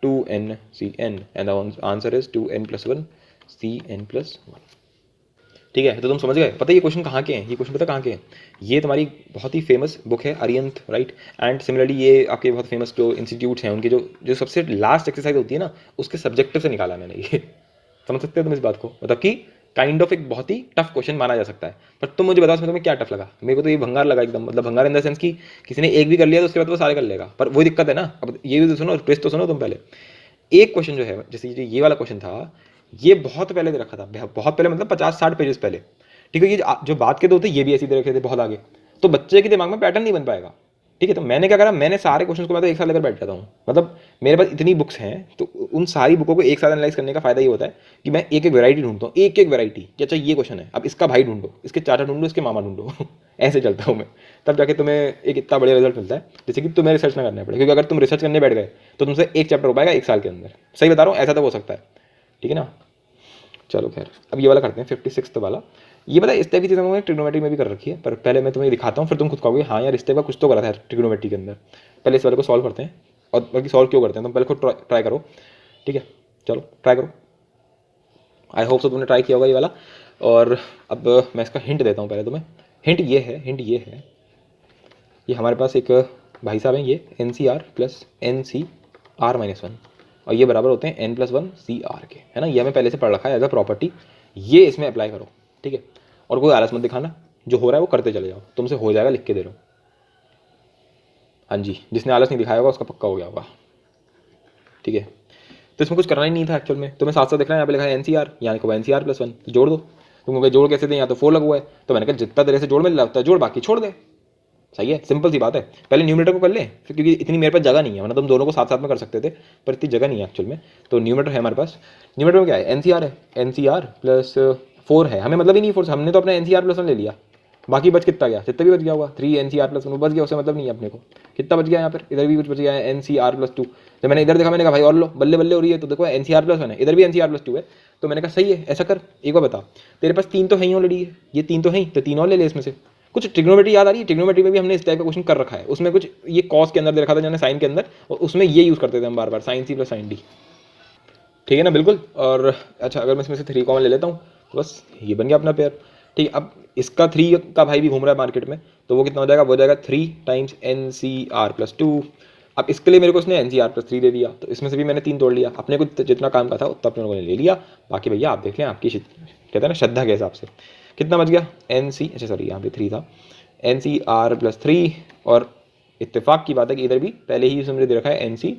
2n C n, and the answer is 2n plus 1 C n plus 1, ठीक है। तो तुम समझ गए। पता है ये क्वेश्चन कहाँ के हैं, ये क्वेश्चन पता कहाँ के हैं, ये तुम्हारी बहुत ही फेमस बुक है अरिहंत, राइट। एंड सिमिलरली ये आपके बहुत फेमस जो इंस्टीट्यूट्स हैं उनके जो सबसे लास्ट एक्सरसाइज होती है ना, उसके सब्जेक्टिव से निकाला मैंने ये समझ सकते हो तुम इस बात को, मतलब कि काइंड ऑफ एक बहुत ही टफ क्वेश्चन माना जा सकता है। पर तुम मुझे बताओ इसमें तुम्हें क्या टफ लगा, मेरे को तो ये भंगार लगा एकदम, मतलब भंगार इन द सेंस कि किसी ने एक भी कर लिया तो उसके बाद वो सारे कर लेगा। पर वही दिक्कत है ना, अब ये भी तो सुनो, ट्विस्ट तो सुनो तुम पहले। एक क्वेश्चन जो है, जैसे ये वाला क्वेश्चन था, ये बहुत पहले दे रखा था, बहुत पहले मतलब 50-60 पेजेस पहले, ठीक है। ये जो बात के दो थे ये भी ऐसे दे रखे थे बहुत आगे, तो बच्चे के दिमाग में पैटर्न नहीं बन पाएगा, ठीक है। तो मैंने क्या करा, मैंने सारे क्वेश्चन को मैं तो एक साथ लेकर बैठ जाता हूँ, मतलब मेरे पास इतनी बुक्स हैं, तो उन सारी बुकों को एक साथ एनालाइज करने का फायदा ये होता है कि मैं एक एक वैरायटी ढूंढता हूँ, एक एक वैरायटी कि अच्छा ये क्वेश्चन है, अब इसका भाई ढूंढो, इसके चाचा ढूंढो, इसके मामा ढूंढो ऐसे चलता हूँ मैं, तब जाके तुम्हें एक इतना बढ़िया रिजल्ट मिलता है, जैसे कि तुम्हें रिसर्च ना करना पड़े। क्योंकि अगर तुम रिसर्च करने बैठ गए तो तुमसे एक चैप्टर हो पाएगा 1 साल के अंदर, सही बता रहा हूँ, ऐसा तो हो सकता है, ठीक है ना। चलो खैर, अब ये वाला करते हैं 56 वाला। ये पता है इस टाइप की चीज़ें मैंने ट्रिग्नोमेट्री में भी कर रखी है, पर पहले मैं तुम्हें दिखाता हूँ, फिर तुम खुद कहोगे हाँ यार इस टाइप का कुछ तो करा था ट्रिग्नोमेट्री के अंदर। पहले इस वाले को सॉल्व करते हैं, और बल्कि सॉल्व क्यों करते हैं, तुम पहले खुद ट्राई करो, ठीक है। चलो ट्राई करो, आई होप सो तुमने ट्राई किया होगा ये वाला। और अब मैं इसका हिंट देता हूँ पहले तुम्हें। हिंट ये है, ये हमारे पास एक भाई साहब हैं, ये NCR प्लस NCR-1, और ये बराबर होते हैं n+1 CR के, है ना। ये हमें पहले से पढ़ रखा है एज अ प्रॉपर्टी, ये इसमें अप्लाई करो, ठीक है। और कोई आलस मत दिखाना, जो हो रहा है वो करते चले जाओ, तुमसे हो जाएगा, लिख के दे रहा हूँ। हाँ जी, जिसने आलस नहीं दिखाया होगा उसका पक्का हो गया होगा, ठीक है। तो इसमें कुछ करना ही नहीं था एक्चुअल में, तुम्हें साथ साथ देखना है, यहाँ पे लिखा है NCR, यहाँ लिखा हुआ NCR+1, तो जोड़ दो। तुमको जोड़ कैसे दें, यहाँ तो 4 लगा हुआ है, तो मैंने कहा जितना तेरे से जोड़ में लगता है जोड़, बाकी छोड़ दे। सही है, सिंपल सी बात है। पहले न्यूमरेटर को कर ले, फिर क्योंकि इतनी मेरे पास जगह नहीं है, वरना तुम दोनों को साथ साथ में कर सकते थे, पर इतनी जगह नहीं है एक्चुअल में। तो न्यूमरेटर है हमारे पास। न्यूमरेटर में क्या है, एनसीआर है, एनसीआर प्लस 4 है, हमें मतलब ही नहीं 4, हमने तो अपना एनसीआर प्लस 1 ले लिया, बाकी बच कितना गया, जितना भी बच गया होगा 3 एनसीआर प्लस 1 बच गया, उससे मतलब नहीं है अपने को। कितना बच गया यहाँ पर, इधर भी कुछ बच गया है एनसीआर प्लस 2। जब मैंने इधर देखा, मैंने कहा भाई और लो, बल्ले बल्ले हो रही है, तो देखो एनसीआर प्लस 1 है, इधर भी एनसीआर प्लस 2 है, तो मैंने कहा सही है, ऐसा कर, एक बार बता, तेरे पास 3 तो है ही ऑलरेडी, ये 3 तो है ही, तो 3 और ले ले इसमें से। कुछ ट्रिग्नोमेट्री याद आ रही है, ट्रिग्नोमेट्री में भी हमने इस टाइप का क्वेश्चन कर रखा है, उसमें कुछ ये कॉस के अंदर दे रखा था, मैंने साइन के अंदर, और उसमें ये यूज़ करते थे हम बार बार, sine c plus sine d. ठीक है ना, बिल्कुल। और अच्छा, अगर मैं इसमें से 3 कॉमन ले लेता हूँ तो बस ये बन गया अपना पेयर। ठीक है, अब इसका 3 का भाई भी घूम रहा है मार्केट में, तो वो कितना हो जाएगा, वो हो जाएगा 3 times n C r plus 2। अब इसके लिए मेरे को उसने एन सी आर प्लस 3 दे दिया, तो इसमें से भी मैंने 3 तोड़ लिया, अपने को जितना काम का था उतना अपने लोगों ने ले लिया। बाकी भैया आप देख लें, आपकी कहते हैं ना श्रद्धा के हिसाब से कितना बच गया, एन सी, अच्छा सॉरी यहाँ पे 3 था, एन सी आर प्लस 3, और इत्तेफाक की बात है कि इधर भी पहले ही उसने मुझे दे रखा है एन सी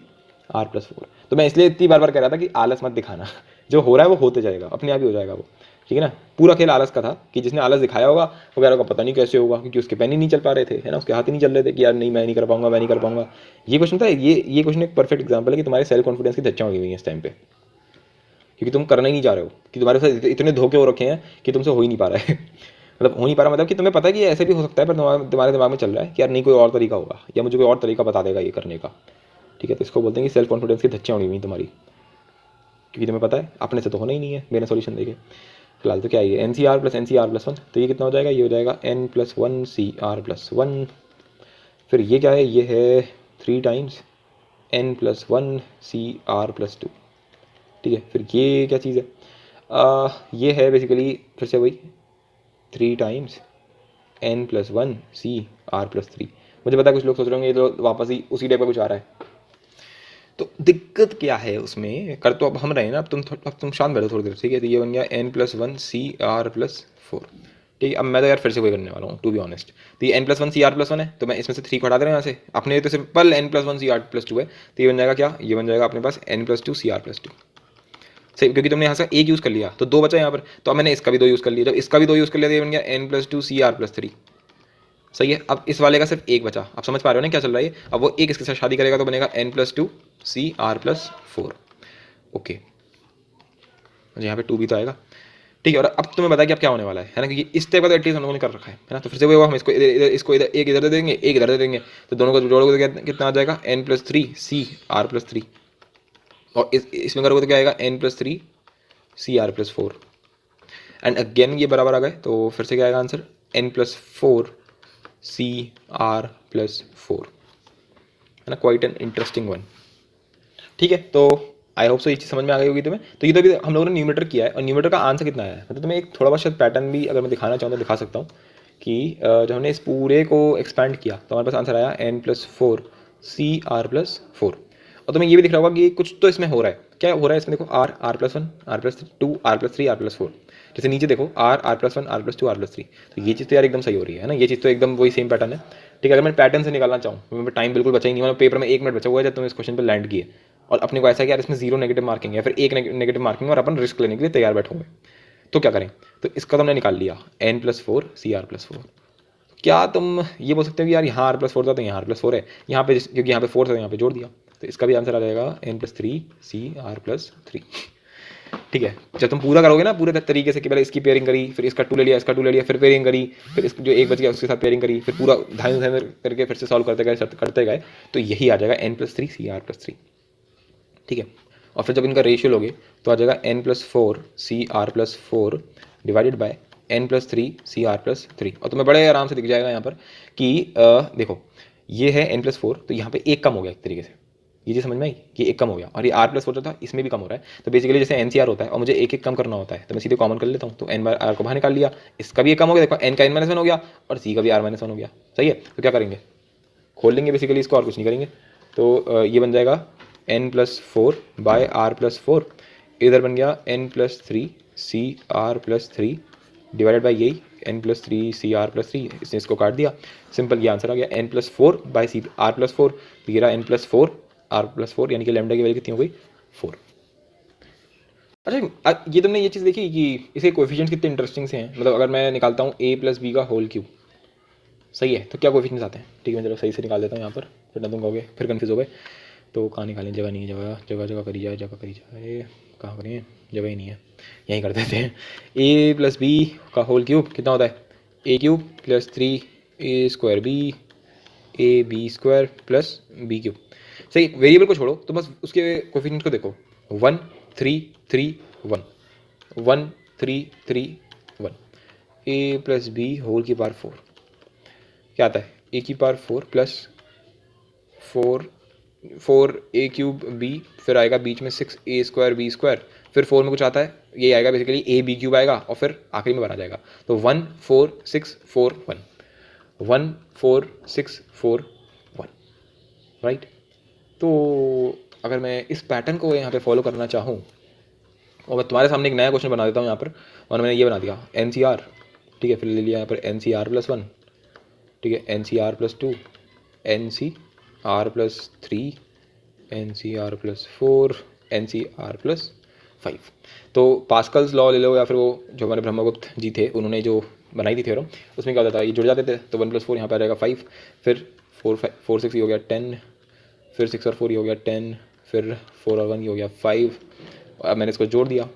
आर प्लस 4। तो मैं इसलिए इतनी बार बार कह रहा था कि आलस मत दिखाना, जो हो रहा है वो होते जाएगा, अपने आप ही हो जाएगा वो। ठीक है ना, पूरा खेल आलस का था, कि जिसने आलस दिखाया होगा वो कह रहा होगा पता नहीं कैसे होगा, क्योंकि उसके पेन ही नहीं चल पा रहे थे, है ना, उसके हाथ ही नहीं चल रहे थे कि यार नहीं मैं नहीं कर पाऊंगा, मैं नहीं कर पाऊंगा। ये क्वेश्चन था, ये क्वेश्चन एक परफेक्ट एग्जाम्पल है कि तुम्हारे सेल्फ कॉन्फिडेंस की धज्जियां उड़ी हुई हैं इस टाइम पे, क्योंकि तुम करना ही नहीं जा रहे हो, कि तुम्हारे साथ इतने धोखे हो रखे हैं कि तुमसे हो ही नहीं पा रहा है। मतलब हो नहीं पा रहा, मतलब कि तुम्हें पता है कि ऐसे भी हो सकता है, पर तुम्हारे दिमाग में चल रहा है कि यार नहीं कोई और तरीका होगा, या मुझे कोई और तरीका बता देगा ये करने का। ठीक है, तो इसको बोलते हैं कि सेल्फ कॉन्फिडेंस की धज्जियां उड़ी हुई तुम्हारी, क्योंकि तुम्हें पता है अपने से तो होना ही नहीं है बिना सॉल्यूशन देखे। फिलहाल तो क्या है, एन सी आर प्लस 1, तो ये कितना हो जाएगा, ये हो जाएगा n plus 1 C r plus 1। फिर ये क्या है, ये है 3 times n plus 1 C r plus 2। ठीक है, फिर ये क्या चीज़ है, ये है बेसिकली फिर से वही 3 times n plus 1 C r plus 3। मुझे पता है कुछ लोग सोच रहे होंगे ये तो वापस ही उसी टाइप का कुछ आ रहा है, तो दिक्कत क्या है उसमें, कर तो अब हम रहे हैं ना, अब तुम शांत बैठो थोड़ी देर। ठीक है, तो ये बन गया n plus 1 C r plus 4। ठीक है, अब मैं तो यार फिर से वही करने वाला हूँ टू बी ऑनेस्ट। तो ये n plus 1 C r plus 1 है, तो मैं इसमें से 3 को हटा दे रहा हूँ यहाँ से, अपने तो simple n plus 1 C r plus 2 है, तो ये बन जाएगा क्या, ये बन जाएगा अपने पास एन प्लस 2 सी आर प्लस 2। सही, क्योंकि तुमने यहाँ से एक यूज़ कर लिया तो 2 बचा यहाँ पर, तो अब मैंने इसका भी 2 यूज़ कर लिया, जब इसका भी 2 यूज़ कर लिया तो ये बन गया एन प्लस 2 सी आर प्लस 3। सही है, अब इस वाले का सिर्फ एक बचा, आप समझ पा रहे हो ना क्या चल रहा है, अब वो एक इसके साथ शादी करेगा तो बनेगा एन प्लस 2 सी आर प्लस 4। ओके, मुझे यहाँ पे 2 भी तो आएगा। ठीक है, और अब तुम्हें बताया कि अब क्या होने वाला है ना, क्योंकि इस टाइप का तो एटलीस्ट हम लोगों ने कर रखा है ना, तो फिर से वो हम इसको इधर एक इधर दे देंगे, एक इधर दे देंगे, तो दोनों को जोड़ोगे तो कितना आ जाएगा, एन प्लस 3 सी आर प्लस 3, और इसमें करोगे तो क्या आएगा, n plus 3 C r plus 4, and again ये बराबर आ गए, तो फिर से क्या आएगा answer, n plus 4 C r plus 4, है ना, क्वाइट एन इंटरेस्टिंग वन। ठीक है, तो आई होप सो ये चीज़ समझ में आ गई होगी तुम्हें। तो ये तो अभी हम लोगों ने न्यूमरेटर किया है, और न्यूमरेटर का आंसर कितना आया है, मतलब तुम्हें एक थोड़ा बहुत शायद पैटर्न भी अगर मैं दिखाना चाहूँ तो दिखा सकता हूँ, कि जब हमने इस पूरे को एक्सपैंड किया तो हमारे पास आंसर आया n plus 4 C r plus 4। और तुम्हें ये भी दिख रहा होगा कि कुछ तो इसमें हो रहा है, क्या हो रहा है इसमें, देखो r r plus 1 r plus 2 r plus 3 r plus 4, जैसे नीचे देखो r r plus 1 r plus 2 r plus 3, तो ये चीज़ तो यार एकदम सही हो रही है ना, ये चीज़ तो एकदम वही सेम पैटर्न है। ठीक है, अगर मैं पैटर्न से निकालना चाहूँ, मेरे टाइम बिल्कुल बचा ही नहीं, मतलब पेपर में 1 मिनट बचा हुआ है जब तुम इस क्वेश्चन पर लैंड किए, और अपने को ऐसा है कि यार इसमें 0 नेगेटिव मार्किंग है, फिर एक नेगेटिव मार्किंग, और अपन रिस्क लेने के लिए तैयार बैठे हुए, तो क्या करें, तो इसका तो हमने निकाल लिया n plus 4 C r plus 4। क्या तुम ये बोल सकते हो कि यार यहाँ आर प्लस 4 था तो यहाँ आर प्लस 4 है, यहाँ पे क्योंकि यहाँ पे 4 था यहाँ पे जोड़ दिया, तो इसका भी आंसर आ जाएगा एन प्लस 3 सी आर प्लस 3। ठीक है, जब तुम पूरा करोगे ना पूरे तरीके से, कि पहले इसकी पेयरिंग करी, फिर इसका 2 ले लिया, इसका 2 ले लिया, फिर पेयरिंग करी, फिर इसको जो एक बच गया उसके साथ पेयरिंग करी, फिर पूरा धान धान करके फिर से सॉल्व करते गए, तो यही आ जाएगा एन प्लस 3 सी आर प्लस 3। ठीक है, और फिर जब इनका रेशियो लोगे तो आ जाएगा n plus 4 C r plus 4 divided by n plus 3 C r plus 3। और तुम्हें बड़े आराम से दिख जाएगा यहाँ पर कि देखो ये है एन प्लस 4, तो यहाँ पे एक कम हो गया एक तरीके से, ये चीज़ समझ में आई कि एक कम हो गया, और ये आर प्लस 4 जो था इसमें भी कम हो रहा है, तो बेसिकली जैसे एन सी आर होता है और मुझे एक एक कम करना होता है, तो मैं सीधे कॉमन कर लेता हूँ, तो एन बार आर को बाहर निकाल लिया, इसका भी एक कम हो गया, देखो एन का एन माइनस 1 हो गया और सी का भी आर माइनस 1 हो गया। सही है, तो क्या करेंगे, खोल लेंगे बेसिकली इसको, और कुछ नहीं करेंगे, तो ये बन जाएगा n plus 4 by r plus 4, इधर बन गया n plus 3 C r plus 3 divided by यही एन प्लस 3 सी आर प्लस 3, इसने इसको काट दिया, सिंपल ये आंसर आ गया n plus 4 by C r plus 4, तो ये रहा एन प्लस 4 आर प्लस 4, यानी कि लैम्डा की वैल्यू कितनी हो गई 4। अच्छा ये तुमने ये चीज़ देखी कि इसके कोएफिशिएंट्स कितने इंटरेस्टिंग से हैं, मतलब अगर मैं निकालता हूँ a प्लस बी का होल क्यूब, सही है, तो क्या कोएफिशिएंट्स आते हैं? ठीक है, मैं चलो सही से निकाल देता हूँ यहाँ पर, फिर ना तुम कहोगे फिर कन्फ्यूज़ हो गए। तो कहाँ निकालें, जगह नहीं है, जगह करी जाए, कहाँ करें, जगह ही नहीं है, यहीं कर देते हैं। a प्लस बी का होल क्यूब कितना होता है? A cube plus 3 a² b ab² plus b³ सही। वेरिएबल को छोड़ो तो बस उसके कोफिशिएंट को देखो, 1 3 3 1 1 3 3 1 a प्लस बी होल की पावर 4 क्या आता है? a की पावर 4 प्लस 4 a³ b, फिर आएगा बीच में 6 a² b², फिर 4 में कुछ आता है, ये आएगा बेसिकली ab³ आएगा और फिर आखिरी में बना जाएगा। तो 1 4 6 4 1 1 4 6 4 1 राइट। तो अगर मैं इस पैटर्न को यहाँ पे फॉलो करना चाहूँ और मैं तुम्हारे सामने एक नया क्वेश्चन बना देता हूँ यहाँ पर, और मैंने ये बना दिया NCR, ठीक है, फिर ले लिया यहाँ पर NCR प्लस 1, ठीक है, NCR plus 2, NCR plus 3, NCR plus 4, NCR plus 5। तो पास्कल्स लॉ ले लो या फिर वो जो हमारे ब्रह्मगुप्त जी थे उन्होंने जो बनाई थी थ्योरम, उसमें क्या होता था, ये जुड़ जाते थे, तो 1 + 4 यहाँ पर आ जाएगा 5, फिर 4 6 ये हो गया 10, फिर 6 और 4 ये हो गया 10, फिर 4 और 1 ये हो गया 5, अब मैंने इसको जोड़ दिया,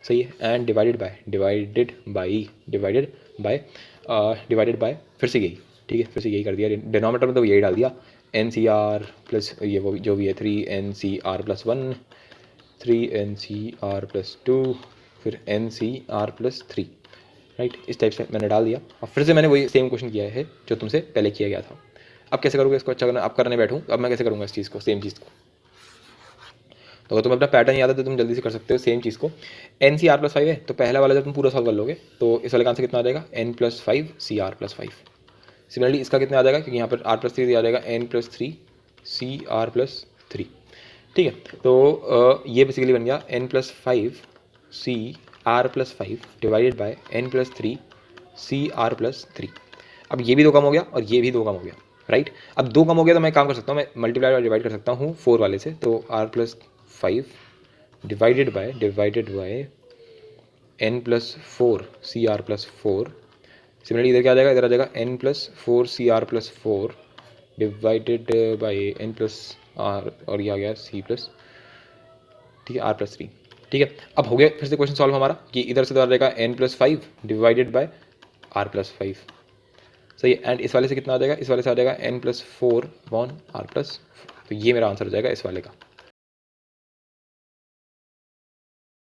सही है, एंड डिवाइडेड बाय फिर से यही, ठीक है, फिर से यही कर दिया, डिनोमिनेटर में तो यही डाल दिया, NCR प्लस ये वो जो भी है 3 NCR प्लस 1, 3 NCR प्लस 2, फिर NCR प्लस 3, राइट, इस टाइप से मैंने डाल दिया और फिर से मैंने वही सेम क्वेश्चन किया है जो तुमसे पहले किया गया था। अब कैसे करोगे इसको अच्छा करना, अब करने बैठूँ, अब मैं कैसे करूँगा इस चीज़ को, सेम चीज़ को। तो अगर तुम्हें अपना पैटर्न याद है तो तुम जल्दी से कर सकते हो सेम चीज़ को। NCR प्लस 5 है तो पहला वाला जब तुम पूरा सॉल्व कर लोगे तो इस वाले का आंसर कितना आ जाएगा, N plus 5 CR plus 5। Similarly इसका कितना आ जाएगा, क्योंकि यहाँ पर R प्लस 3 आ जाएगा N प्लस 3 CR प्लस 3, ठीक है। तो ये बेसिकली बन गया N plus 5 CR plus 5 divided by N plus 3 CR plus 3। अब ये भी 2 कम हो गया और ये भी 2 कम हो गया, राइट। अब 2 कम हो गया तो मैं काम कर सकता हूँ, मैं मल्टीप्लाई और डिवाइड कर सकता हूँ 4 वाले से, तो R plus 5 divided by N plus 4 CR plus 4। Similarly इधर क्या आ जाएगा, इधर आ जाएगा N plus 4 CR plus 4 divided bye N plus R, और ये आ गया C प्लस, ठीक है, R प्लस 3, ठीक है। अब हो गया फिर से क्वेश्चन सॉल्व हमारा, कि इधर से तो आ जाएगा N plus 5 divided by R plus 5, सही है, एंड इस वाले से कितना आ जाएगा, इस वाले से आ जाएगा N plus 4 upon R plus 4। तो ये मेरा आंसर हो जाएगा इस वाले का।